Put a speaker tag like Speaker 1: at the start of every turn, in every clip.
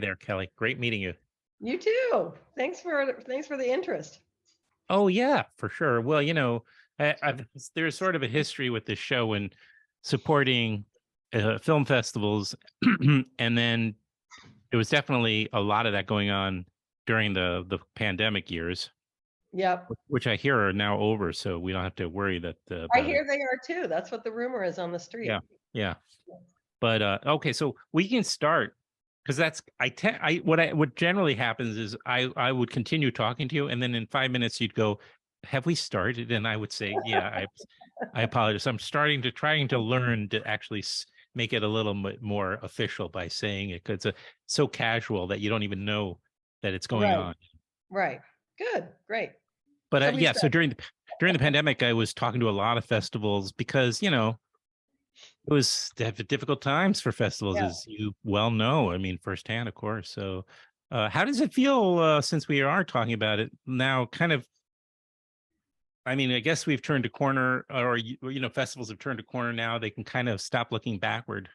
Speaker 1: there, Kelly. Great meeting you.
Speaker 2: You too. Thanks for the interest.
Speaker 1: Oh yeah, for sure. Well, there's sort of a history with this show and supporting film festivals, and then there was definitely a lot of that going on during the pandemic years,
Speaker 2: Yep.
Speaker 1: which I hear are now over, so we don't have to worry that
Speaker 2: I
Speaker 1: about it.
Speaker 2: hear they are too. That's what the rumor is on the
Speaker 1: Yeah,
Speaker 2: street.
Speaker 1: yeah. But okay, so we can start because that's I tend I what generally happens is I would continue talking to you, and then in 5 minutes you'd go, "Have we started?" And I would say, "Yeah, I apologize. I'm trying to learn to actually make it a little bit more official by saying it because it's so casual that you don't even know that it's going
Speaker 2: Right.
Speaker 1: on."
Speaker 2: Right. Good. Great.
Speaker 1: But
Speaker 2: So we
Speaker 1: yeah, so
Speaker 2: start.
Speaker 1: during the pandemic, I was talking to a lot of festivals because it was difficult times for festivals,
Speaker 2: Yeah.
Speaker 1: as you well know. I mean, firsthand, of course. So, how does it feel since we are talking about it now? Kind of, I mean, I guess we've turned a corner, or festivals have turned a corner now. They can kind of stop looking backward.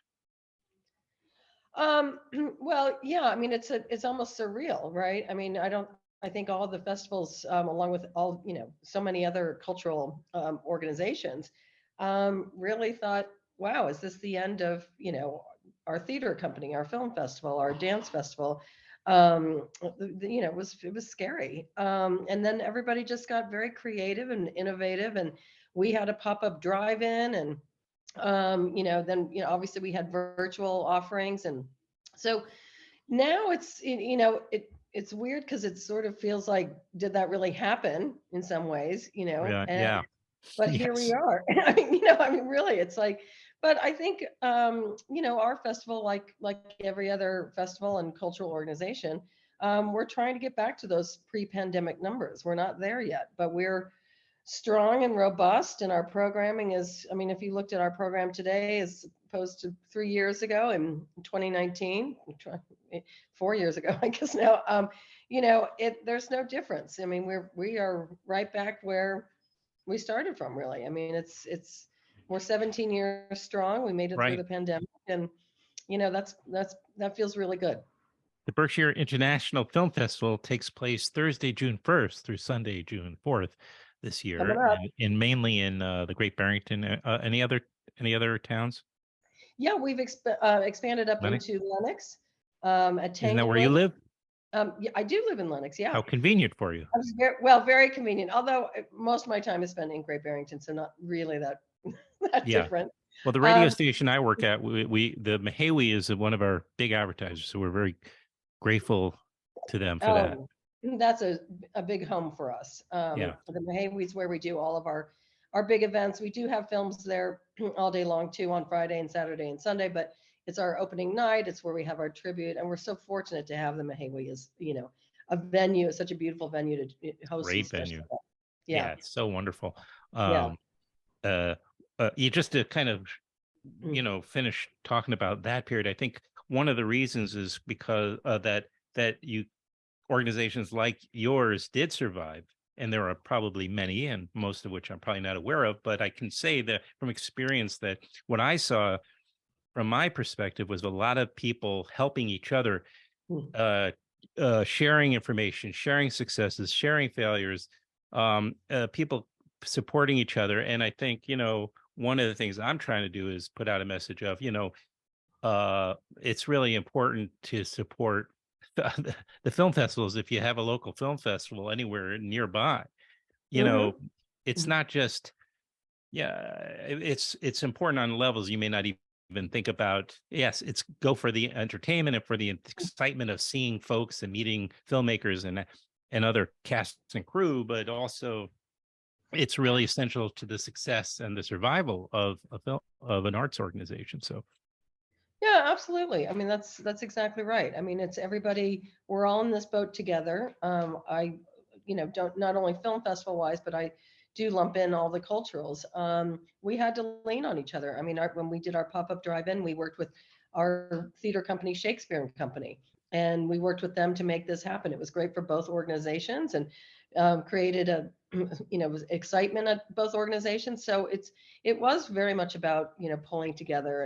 Speaker 2: Um, well, yeah, I mean it's almost surreal, right? I mean, I think all the festivals, along with all, so many other cultural organizations, really thought, wow, is this the end of, our theater company, our film festival, our dance festival? It was scary. And then everybody just got very creative and innovative, and we had a pop-up drive-in, and then obviously we had virtual offerings. And so now it's weird because it sort of feels like, did that really happen in some ways,
Speaker 1: Yeah,
Speaker 2: and
Speaker 1: yeah,
Speaker 2: but here we
Speaker 1: yes,
Speaker 2: are. I mean really it's like, but I think our festival, like every other festival and cultural organization, we're trying to get back to those pre-pandemic numbers. We're not there yet, but we're strong and robust, and our programming is, I mean, if you looked at our program today as opposed to 3 years ago in 2019, 4 years ago I guess now, there's no difference. I mean, we are right back where we started from, really. I mean, it's we're 17 years strong. We made it through
Speaker 1: right.
Speaker 2: the pandemic, and that feels really good.
Speaker 1: The Berkshire International Film Festival takes place Thursday, June 1st through Sunday, June 4th this year,
Speaker 2: Coming up.
Speaker 1: and mainly in the Great Barrington. Any other towns?
Speaker 2: Yeah, we've expanded up
Speaker 1: Lennox?
Speaker 2: into Lenox, at
Speaker 1: Isn't that where you
Speaker 2: Tanglewood.
Speaker 1: live?
Speaker 2: Yeah, I do live in Lenox. Yeah.
Speaker 1: How convenient for you.
Speaker 2: I was very convenient. Although most of my time is spent in Great Barrington, so not really that that
Speaker 1: Yeah.
Speaker 2: different.
Speaker 1: Well, the radio
Speaker 2: Um,
Speaker 1: station I work at, the Mahawi is one of our big advertisers, so we're very grateful to them for that.
Speaker 2: oh, that's a big home for us.
Speaker 1: Yeah.
Speaker 2: The Mahawi's where we do all of our big events. We do have films there all day long too, on Friday and Saturday and Sunday, but it's our opening night. It's where we have our tribute, and we're so fortunate to have the Mahawi as, a venue, such a beautiful venue to host these
Speaker 1: Great
Speaker 2: special
Speaker 1: venue.
Speaker 2: events. Yeah,
Speaker 1: Yeah, it's so wonderful.
Speaker 2: yeah.
Speaker 1: Um, uh, you just to kind of
Speaker 2: Mm.
Speaker 1: finish talking about that period. I think one of the reasons is because that you organizations like yours did survive, and there are probably many, and most of which I'm probably not aware of. But I can say that from experience that what I saw from my perspective was a lot of people helping each other,
Speaker 2: Mm.
Speaker 1: uh, sharing information, sharing successes, sharing failures, people supporting each other. And I think, one of the things I'm trying to do is put out a message of, it's really important to support the film festivals. If you have a local film festival anywhere nearby, you know,
Speaker 2: Mhm.
Speaker 1: it's
Speaker 2: Mhm.
Speaker 1: not just, yeah, it's important on levels you may not even think about. Yes, it's go for the entertainment and for the excitement of seeing folks and meeting filmmakers and other casts and crew, but also it's really essential to the success and the survival of a film of an arts organization. So
Speaker 2: Yeah, absolutely. I mean, that's exactly right. I mean, it's everybody. We're all in this boat together. I, don't, not only film festival wise, but I do lump in all the culturals. We had to lean on each other. I mean, when we did our pop-up drive-in, we worked with our theater company, Shakespeare and Company, and we worked with them to make this happen. It was great for both organizations, and created a, was excitement at both organizations. So it was very much about, pulling together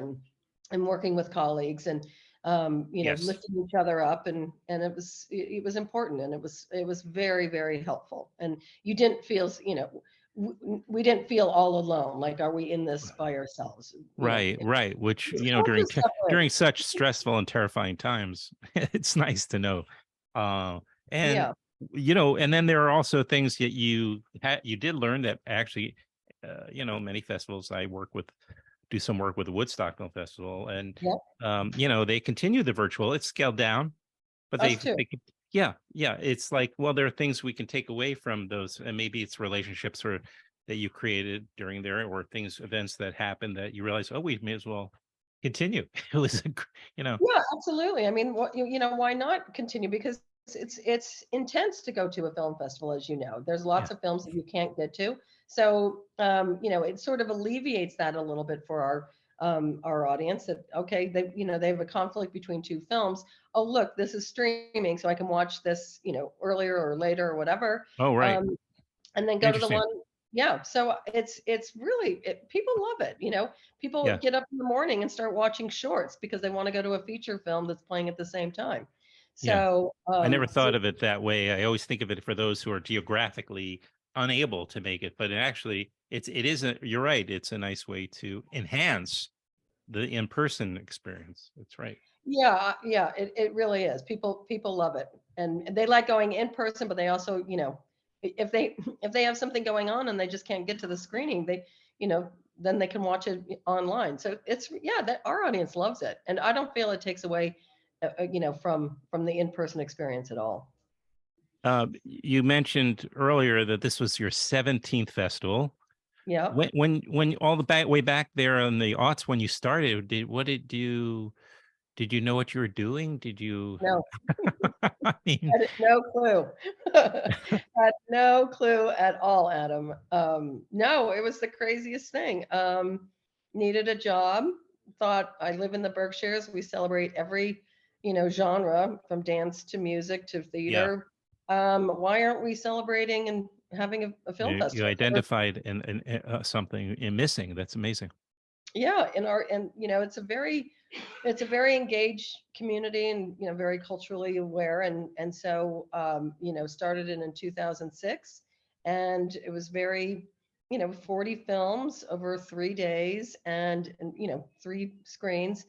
Speaker 2: and working with colleagues. And
Speaker 1: Yes.
Speaker 2: lifting each other up, and it was important, and it was very, very helpful. And you didn't feel, we didn't feel all alone. Like, are we in this by ourselves?
Speaker 1: Right, right. Which,
Speaker 2: It's
Speaker 1: during
Speaker 2: focused that way.
Speaker 1: during such stressful and terrifying times, it's nice to know. Uh, and
Speaker 2: Yeah.
Speaker 1: and then there are also things that you did learn that actually, many festivals I work with do some work with the Woodstock Film Festival, and
Speaker 2: Yep.
Speaker 1: they continue the virtual. It's scaled down, but
Speaker 2: Us too.
Speaker 1: yeah, yeah. It's like, well, there are things we can take away from those, and maybe it's relationships or that you created during there, or events that happened that you realize, oh, we may as well continue. It was,
Speaker 2: Yeah, absolutely. I mean, why not continue? Because it's intense to go to a film festival, as you know. There's
Speaker 1: yeah.
Speaker 2: lots of films that you can't get to. So, it sort of alleviates that a little bit for our audience, that okay, they have a conflict between two films. Oh, look, this is streaming, so I can watch this, earlier or later or whatever.
Speaker 1: Oh, right.
Speaker 2: Um, and then go to the
Speaker 1: Interesting.
Speaker 2: one. Yeah, so it's really, people love it. People
Speaker 1: Yeah.
Speaker 2: get up in the morning and start watching shorts because they want to go to a feature film that's playing at the same time.
Speaker 1: Yeah.
Speaker 2: So
Speaker 1: I never thought of it that way. I always think of it for those who are geographically unable to make it, but it isn't, you're right. It's a nice way to enhance the in-person experience. That's right.
Speaker 2: yeah, yeah, it really is. People love it, and they like going in person, but they also, if they if they have something going on and they just can't get to the screening, you know then they can watch it online. So it's, yeah, that our audience loves it, and I don't feel it takes away, from the in-person experience at all.
Speaker 1: You mentioned earlier that this was your 17th festival.
Speaker 2: Yeah.
Speaker 1: When all the way back there in the aughts when you started, did you know what you were doing? Did you
Speaker 2: No.
Speaker 1: I mean,
Speaker 2: Had no clue. Had no clue at all, Adam. No, it was the craziest thing. Needed a job. Thought, I live in the Berkshires. We celebrate every, genre, from dance to music to
Speaker 1: yeah,
Speaker 2: theater. Why aren't we celebrating and having a film
Speaker 1: you
Speaker 2: festival?
Speaker 1: identified something in missing. That's amazing.
Speaker 2: Yeah, and it's a very engaged community, and very culturally aware, and so started in 2006, and it was very, 40 films over 3 days, and three screens,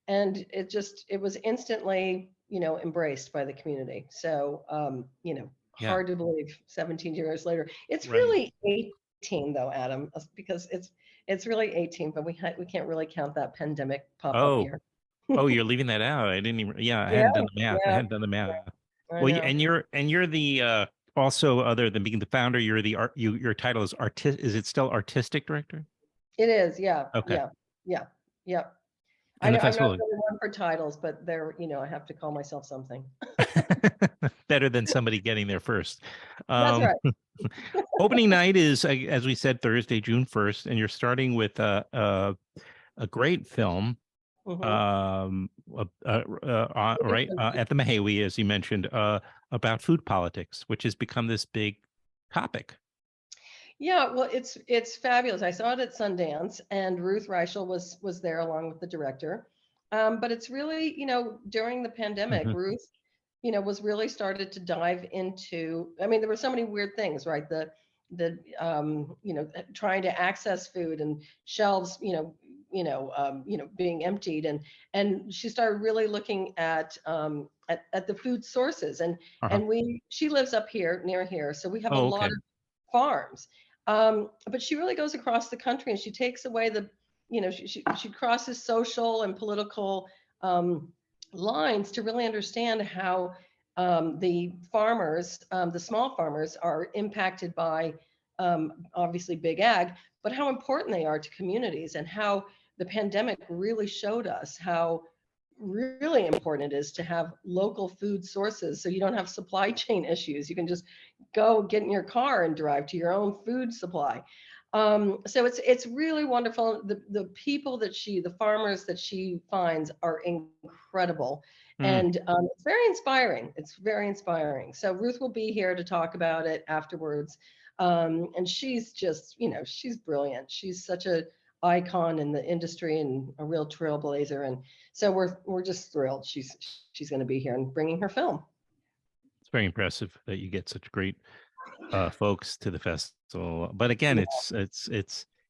Speaker 2: and it was instantly, embraced by the community. So,
Speaker 1: Yeah,
Speaker 2: hard to believe 17 years later. It's
Speaker 1: right.
Speaker 2: really 18 though, Adam, because it's really 18, but we can't really count that pandemic pop-up
Speaker 1: Oh,
Speaker 2: year.
Speaker 1: oh, you're leaving that out. I didn't even. Yeah, I
Speaker 2: Yeah,
Speaker 1: hadn't done the math. I
Speaker 2: yeah,
Speaker 1: hadn't done the math.
Speaker 2: I
Speaker 1: Well,
Speaker 2: know.
Speaker 1: and you're the also, other than being the founder, you're the art. Your title is artist. Is it still artistic director?
Speaker 2: It is, yeah,
Speaker 1: Okay.
Speaker 2: yeah, yeah, yeah. I
Speaker 1: And the
Speaker 2: know I'm not
Speaker 1: festival
Speaker 2: really one for titles, but I have to call myself something.
Speaker 1: better than somebody getting there first.
Speaker 2: That's
Speaker 1: Um,
Speaker 2: right.
Speaker 1: Opening night is, as we said, Thursday, June 1st, and you're starting with a great film,
Speaker 2: Hmm.
Speaker 1: right at the Mahawi, as you mentioned, about food politics, which has become this big topic.
Speaker 2: Yeah, well, it's fabulous. I saw it at Sundance, and Ruth Reichel was there along with the director. But it's really, during the pandemic,
Speaker 1: Hmm.
Speaker 2: Ruth, was really started to dive into. I mean, there were so many weird things, right? Trying to access food, and shelves, being emptied, and she started really looking at the food sources,
Speaker 1: Uh-huh.
Speaker 2: and she lives up here near here, so we have a
Speaker 1: Oh,
Speaker 2: lot
Speaker 1: okay.
Speaker 2: of farms. But she really goes across the country, and she takes away she crosses social and political um, lines to really understand how the farmers, the small farmers, are impacted by obviously big ag, but how important they are to communities, and how the pandemic really showed us how really important it is to have local food sources, so you don't have supply chain issues. You can just go get in your car and drive to your own food supply. So it's really wonderful. The people the farmers that she finds are incredible,
Speaker 1: Mm,
Speaker 2: and it's very inspiring. It's very inspiring. So Ruth will be here to talk about it afterwards, and she's just, she's brilliant. She's such a icon in the industry and a real trailblazer. And so we're just thrilled she's going to be here and bringing her film.
Speaker 1: It's very impressive that you get such great folks to the festival. But again,
Speaker 2: Yeah.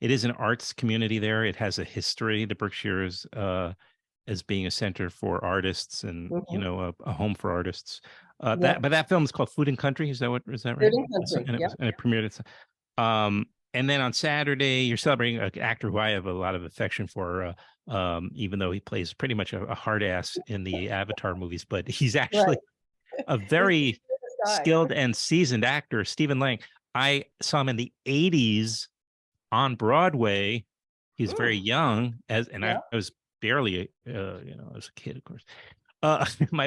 Speaker 1: it is an arts community there. It has a history. The Berkshires as being a center for artists and a home for artists.
Speaker 2: Yep.
Speaker 1: That film is called Food and Country. Is that right?
Speaker 2: Food and Country.
Speaker 1: And it
Speaker 2: Yep.
Speaker 1: was, and it premiered. And then on Saturday, you're celebrating an actor who I have a lot of affection for, even though he plays pretty much a hard ass in the Avatar movies, but he's actually a very skilled and seasoned actor, Stephen Lang. I saw him in the 80s on Broadway. He's very young, I was barely, as a kid, of course.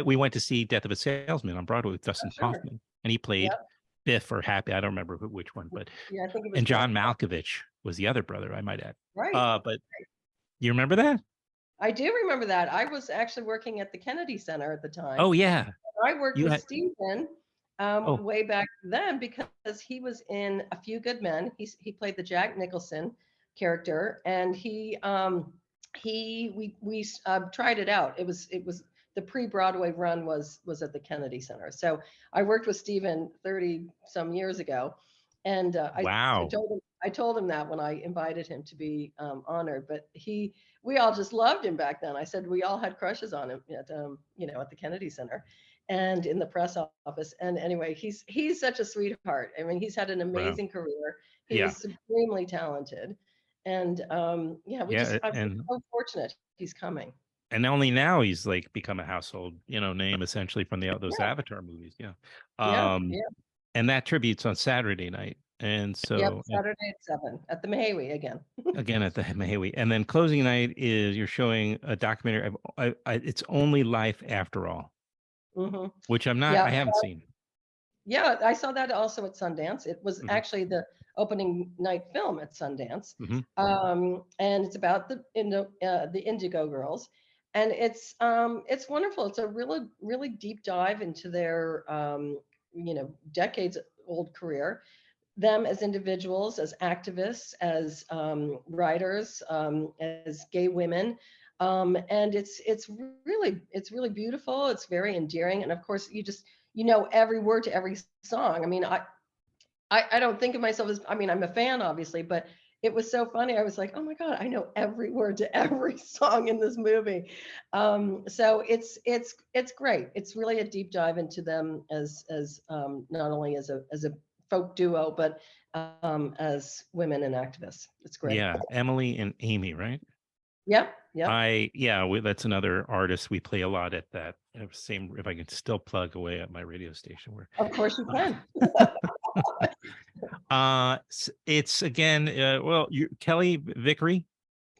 Speaker 1: We went to see Death of a Salesman on Broadway with Dustin Hoffman, and he played Biff or Happy. I don't remember which one, but
Speaker 2: I think it was.
Speaker 1: And John Malkovich was the other brother, I might add.
Speaker 2: Right.
Speaker 1: But you remember that?
Speaker 2: I do remember that. I was actually working at the Kennedy Center at the time.
Speaker 1: Oh yeah.
Speaker 2: I worked with Stephen way back then because he was in A Few Good Men. He played the Jack Nicholson character, and we tried it out. It was the pre-Broadway run was at the Kennedy Center. So I worked with Stephen 30 some years ago, and I told him that when I invited him to be honored. But we all just loved him back then. I said we all had crushes on him at the Kennedy Center and in the press office. And anyway, he's such a sweetheart. I mean, he's had an amazing career. He's supremely talented. And I'm so fortunate he's coming.
Speaker 1: And only now he's like become a household, name essentially from those Avatar movies. And that tribute's on Saturday night. And so
Speaker 2: Saturday at 7 at the Mahawi again.
Speaker 1: Again at the Mahawi. And then closing night is you're showing a documentary. It's Only Life After All, which I haven't seen.
Speaker 2: Yeah, I saw that also at Sundance. It was actually the opening night film at Sundance. And it's about the Indigo Girls. And it's wonderful. It's a really deep dive into their decades old career, them as individuals, as activists, as writers, as gay women. And it's really beautiful. It's very endearing. And of course you know every word to every song. I mean, I don't think of myself as, I'm a fan obviously, but it was so funny. I was like, oh my God, I know every word to every song in this movie. So it's great. It's really a deep dive into them as not only as a folk duo, but as women and activists. It's great.
Speaker 1: Yeah, Emily and Amy, right?
Speaker 2: Yep.
Speaker 1: That's another artist. We play a lot at that same. If I can still plug away at my radio station, where
Speaker 2: of course you can.
Speaker 1: It's again. Kelley Vickery,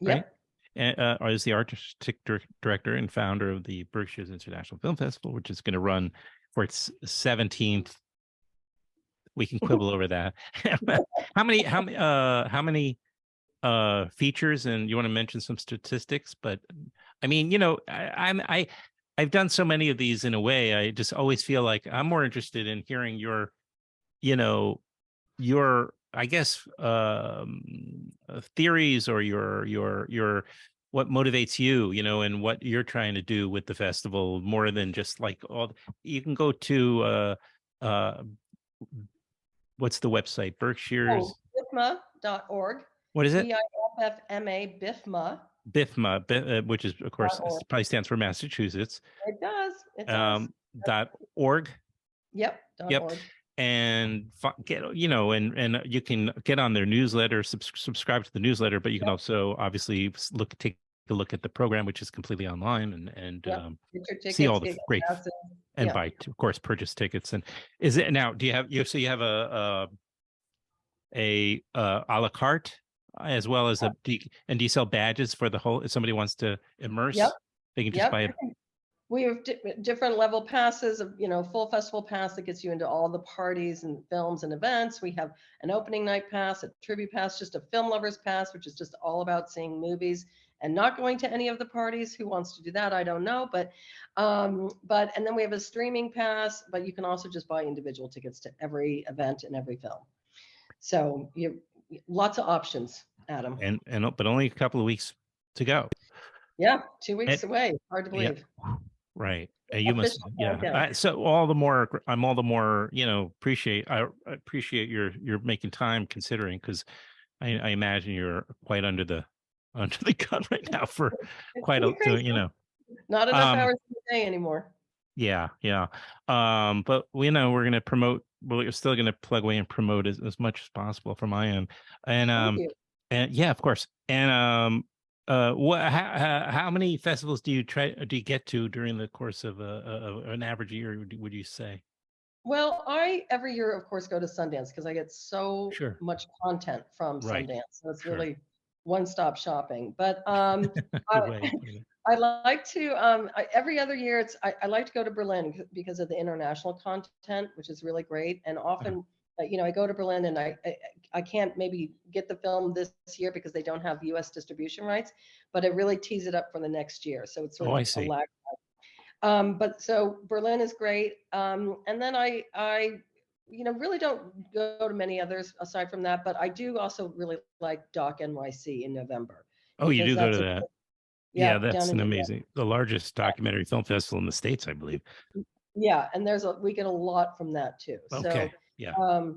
Speaker 1: right? Is the artistic director and founder of the Berkshire International Film Festival, which is going to run for its 17th. We can quibble over that. How many features, and you want to mention some statistics? But I mean, I've done so many of these in a way. I just always feel like I'm more interested in hearing your I guess theories or your what motivates you, and what you're trying to do with the festival, more than just like you can go to what's the website? Berkshire's
Speaker 2: BIFFMA.org.
Speaker 1: What is it?
Speaker 2: BIFFMA, BIFFMA.
Speaker 1: BIFFMA, which is, of course, probably stands for Massachusetts.
Speaker 2: It does.
Speaker 1: .org.
Speaker 2: Yep. .org.
Speaker 1: And get and you can get on their newsletter, subscribe to the newsletter, but you can also obviously take a look at the program, which is completely online, and see all the great and buy, of course, purchase tickets. And is it now? Do you have you have a la carte as well as do you sell badges for the whole? If somebody wants to immerse, they can just buy it.
Speaker 2: We have different level passes, full festival pass that gets you into all the parties and films and events. We have an opening night pass, a tribute pass, just a film lovers pass, which is just all about seeing movies and not going to any of the parties. Who wants to do that? I don't know. But and then we have a streaming pass, but you can also just buy individual tickets to every event and every film. So lots of options. Adam.
Speaker 1: but only a couple of weeks to go.
Speaker 2: Yeah, 2
Speaker 1: And,
Speaker 2: weeks away. Hard to
Speaker 1: yeah,
Speaker 2: believe.
Speaker 1: right. You must,
Speaker 2: Official
Speaker 1: yeah.
Speaker 2: countdown.
Speaker 1: So all the more, I'm all the more, I appreciate your making time considering because I imagine you're quite under the under the gun right now for
Speaker 2: It's
Speaker 1: quite
Speaker 2: pretty
Speaker 1: a,
Speaker 2: crazy. Not enough
Speaker 1: um,
Speaker 2: hours in the day anymore.
Speaker 1: yeah, yeah. But we're gonna promote. Well, you're still gonna plug away and promote as much as possible from my end, and
Speaker 2: Thank you.
Speaker 1: and yeah, of course. And what? How many festivals do you get to during the course of an average year? Would you say?
Speaker 2: Well, I every year, of course, go to Sundance because I get so
Speaker 1: Sure.
Speaker 2: much content from
Speaker 1: Right.
Speaker 2: Sundance. So it's
Speaker 1: Sure.
Speaker 2: really one-stop shopping. But I
Speaker 1: Good way of putting it.
Speaker 2: I like to every other year I like to go to Berlin because of the international content, which is really great. And
Speaker 1: Uh,
Speaker 2: often, I go to Berlin and I can't maybe get the film this year because they don't have U.S. distribution rights, but it really tees it up for the next year. So it's sort
Speaker 1: oh,
Speaker 2: of
Speaker 1: I
Speaker 2: a
Speaker 1: see.
Speaker 2: lag. But so Berlin is great. And then really don't go to many others aside from that. But I do also really like Doc NYC in November
Speaker 1: Oh, you
Speaker 2: because
Speaker 1: do go to
Speaker 2: that's
Speaker 1: that.
Speaker 2: yeah,
Speaker 1: Yeah,
Speaker 2: down
Speaker 1: that's
Speaker 2: in
Speaker 1: an
Speaker 2: New York.
Speaker 1: amazing, the largest documentary film festival in the States, I believe.
Speaker 2: Yeah, and we get a lot from that too.
Speaker 1: Okay.
Speaker 2: So,
Speaker 1: Yeah.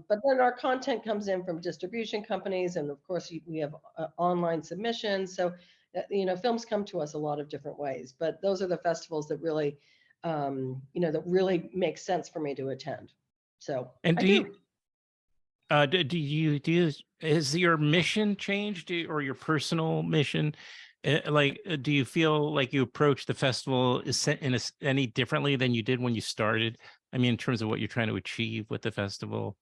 Speaker 2: but then our content comes in from distribution companies, and of course we have online submissions. So, films come to us a lot of different ways. But those are the festivals that really, that really make sense for me to attend. So
Speaker 1: And
Speaker 2: I do.
Speaker 1: do you has your mission changed or your personal mission? Do you feel like you approach the festival any differently than you did when you started? I mean, in terms of what you're trying to achieve with the festival.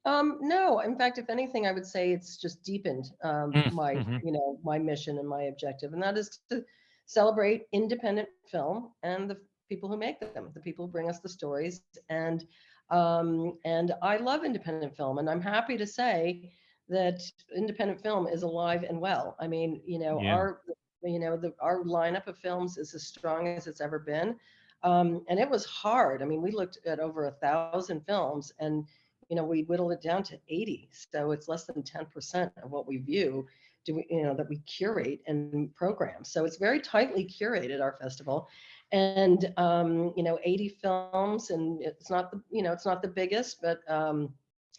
Speaker 2: No, in fact, if anything, I would say it's just deepened my,
Speaker 1: Mm-hmm.
Speaker 2: my mission and my objective, and that is to celebrate independent film and the people who make them, the people who bring us the stories, and I love independent film, and I'm happy to say that independent film is alive and well. I mean,
Speaker 1: Yeah.
Speaker 2: our lineup of films is as strong as it's ever been, and it was hard. I mean, we looked at over 1,000 films and we whittled it down to 80. So it's less than 10% of what we view that we curate and program. So it's very tightly curated, our festival. And, 80 films, and it's not the biggest, but,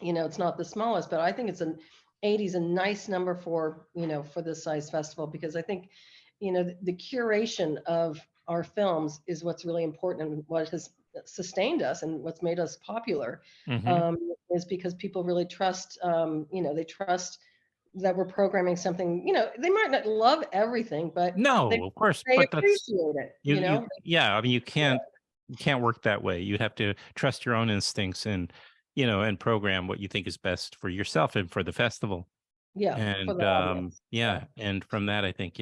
Speaker 2: it's not the smallest, but I think 80 is a nice number for this size festival, because I think, the curation of our films is what's really important and what has sustained us and what's made us popular,
Speaker 1: Mm-hmm.
Speaker 2: is because people really trust, they trust that we're programming something, they might not love everything, but
Speaker 1: No,
Speaker 2: they,
Speaker 1: of course,
Speaker 2: they
Speaker 1: but that's
Speaker 2: appreciate it,
Speaker 1: yeah. I mean,
Speaker 2: Yeah,
Speaker 1: you can't work that way. You have to trust your own instincts and and program what you think is best for yourself and for the festival.
Speaker 2: yeah, for
Speaker 1: And
Speaker 2: the audience. Yeah,
Speaker 1: yeah, and from that I think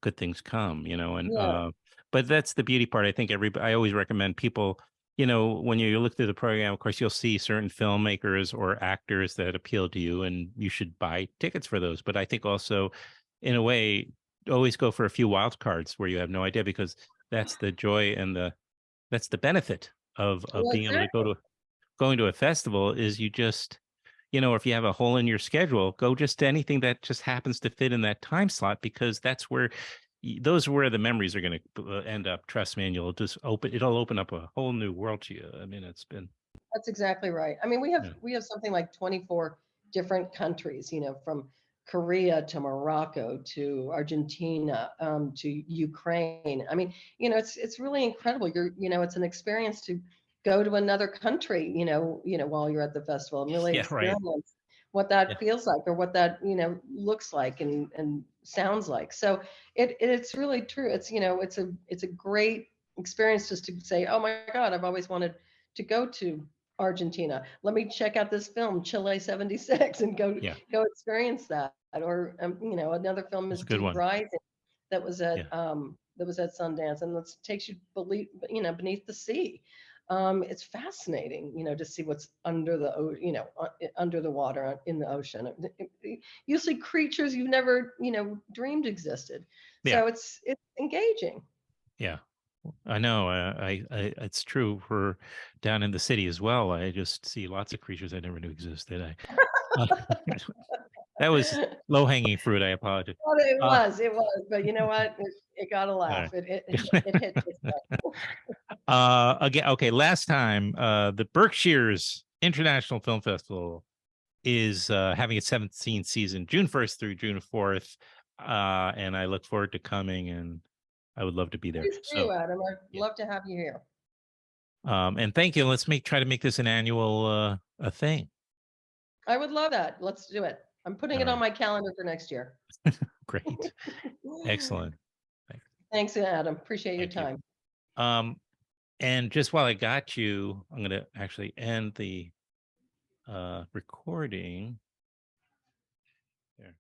Speaker 1: good things come, and
Speaker 2: yeah,
Speaker 1: but that's the beauty part. I think I always recommend people, when you look through the program, of course you'll see certain filmmakers or actors that appeal to you and you should buy tickets for those. But I think also in a way always go for a few wild cards where you have no idea, because that's the joy and that's the benefit of
Speaker 2: well,
Speaker 1: being able to
Speaker 2: exactly.
Speaker 1: going to a festival is you just if you have a hole in your schedule, go just to anything that just happens to fit in that time slot, because that's where those are where the memories are going to end up. Trust me, and it'll open up a whole new world to you. I mean, it's been,
Speaker 2: That's exactly right. I mean,
Speaker 1: yeah,
Speaker 2: we have something like 24 different countries, from Korea to Morocco to Argentina, to Ukraine. I mean, it's really incredible. It's an experience to go to another country, while you're at the festival, and really
Speaker 1: yeah, right.
Speaker 2: experience what
Speaker 1: Yeah,
Speaker 2: that feels like, or what that looks like and sounds like. So it's really true. It's a great experience just to say, oh my God, I've always wanted to go to Argentina. Let me check out this film, Chile '76, and
Speaker 1: yeah,
Speaker 2: go experience that. Or another film
Speaker 1: it's
Speaker 2: is
Speaker 1: a good
Speaker 2: Deep
Speaker 1: one.
Speaker 2: Rising
Speaker 1: Yeah,
Speaker 2: that was at Sundance, and it takes you beneath the sea. It's fascinating, to see what's under under the water in the ocean. You see creatures you've never dreamed existed.
Speaker 1: yeah,
Speaker 2: So it's engaging.
Speaker 1: yeah. I know. It's true for down in the city as well. I just see lots of creatures I never knew existed. That was low hanging fruit. I apologize.
Speaker 2: Well, it was, but you know what? It got a
Speaker 1: all
Speaker 2: laugh.
Speaker 1: right.
Speaker 2: It hit this time.
Speaker 1: Again, okay. Last time, the Berkshire's International Film Festival is having its 17th season, June 1st through June 4th. And I look forward to coming, and I would love to be there.
Speaker 2: Please do,
Speaker 1: So,
Speaker 2: Adam. I'd
Speaker 1: yeah.
Speaker 2: love to have you here.
Speaker 1: And thank you. Let's try to make this an annual a thing.
Speaker 2: I would love that. Let's do it. I'm putting it on my calendar for next year.
Speaker 1: Great. Excellent.
Speaker 2: Thanks, Adam. Appreciate your
Speaker 1: Thank you.
Speaker 2: time.
Speaker 1: And just while I got you, I'm going to actually end the recording. There.